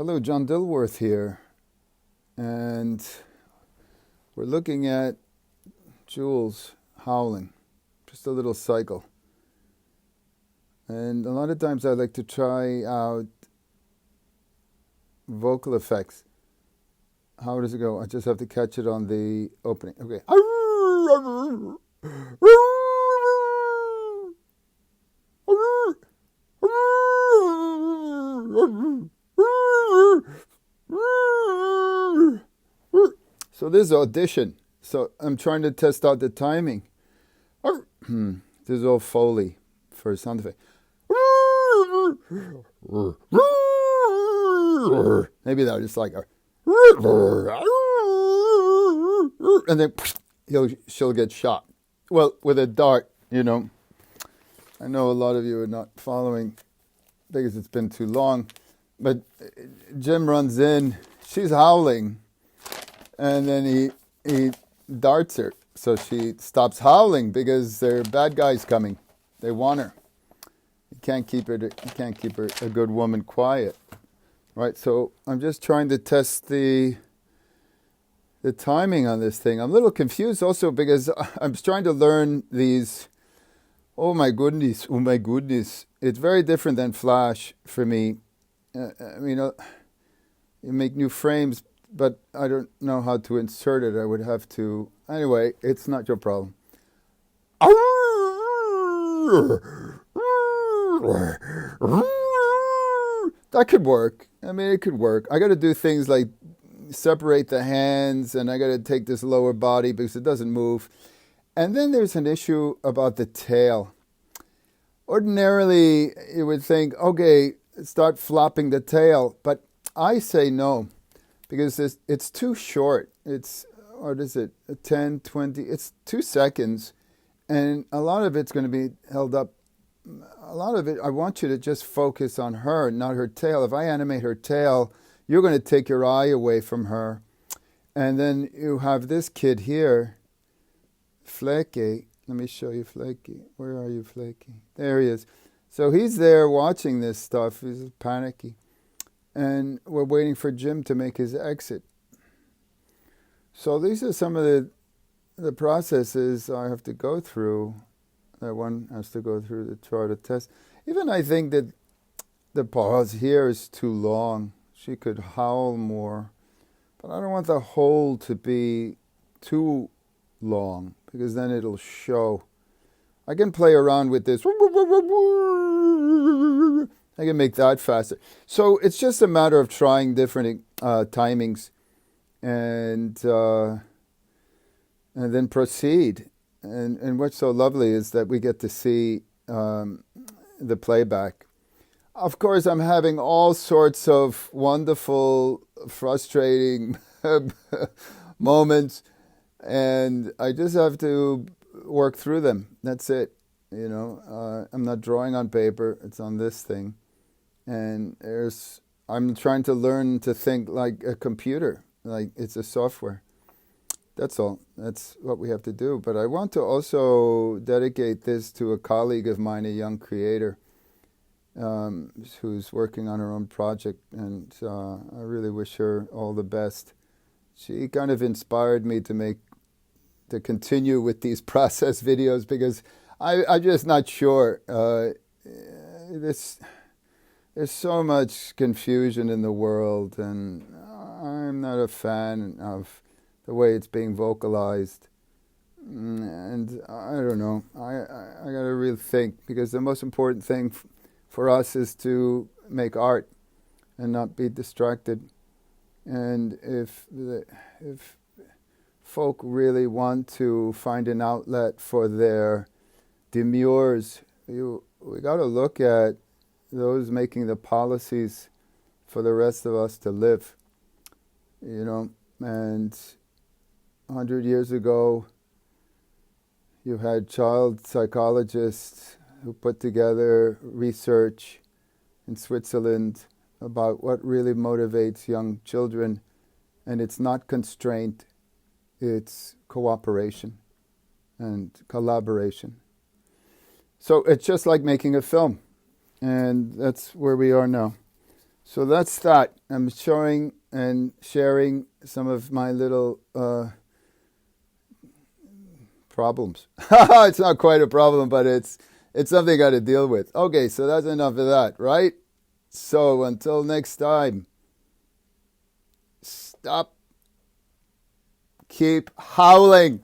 Hello, John Dilworth here, and we're looking at Jules Howl'n, just a little cycle. And a lot of times I like to try out vocal effects. How does it go? I just have to catch it on the opening. Okay. So this is audition. So I'm trying to test out the timing. This is all Foley for sound effect. Maybe that just like a and then she'll get shot. Well, with a dart, I know a lot of you are not following because it's been too long. But Jim runs in, she's howling, and then he darts her. So she stops howling because there are bad guys coming. They want her. You can't keep her a good woman quiet. Right? So I'm just trying to test the timing on this thing. I'm a little confused also because I'm trying to learn these. Oh my goodness. It's very different than Flash for me. You make new frames, but I don't know how to insert it. I would have to. Anyway, it's not your problem. That could work. It could work. I got to do things like separate the hands, and I got to take this lower body because it doesn't move. And then there's an issue about the tail. Ordinarily, you would think, okay, start flopping the tail, but I say no, because it's too short. It's, what is it, 10, 20, it's 2 seconds, and a lot of it's going to be held up. A lot of it, I want you to just focus on her, not her tail. If I animate her tail, you're going to take your eye away from her. And then you have this kid here, Flecky. Let me show you Flecky. Where are you, Flecky? There he is. So he's there watching this stuff. He's panicky. And we're waiting for Jim to make his exit. So these are some of the processes I have to go through, that one has to go through to try to test. Even I think that the pause here is too long. She could howl more. But I don't want the hold to be too long, because then it'll show. I can play around with this. I can make that faster. So it's just a matter of trying different timings and then proceed. And what's so lovely is that we get to see the playback. Of course, I'm having all sorts of wonderful, frustrating moments, and I just have to work through them. That's it. I'm not drawing on paper. It's on this thing. And I'm trying to learn to think like a computer, like it's a software. That's all. That's what we have to do. But I want to also dedicate this to a colleague of mine, a young creator, who's working on her own project, and I really wish her all the best. She kind of inspired me to continue with these process videos, because I'm just not sure. There's so much confusion in the world, and I'm not a fan of the way it's being vocalized. And I don't know. I got to really think, because the most important thing for us is to make art and not be distracted. And if folk really want to find an outlet for their demurs, we got to look at those making the policies for the rest of us to live. And 100 years ago, you had child psychologists who put together research in Switzerland about what really motivates young children. And it's not constraint, it's cooperation and collaboration. So it's just like making a film. And that's where we are now. So that's that. I'm showing and sharing some of my little problems. It's not quite a problem, but it's something I got to deal with. Okay, so that's enough of that, right? So until next time, stop, keep howling.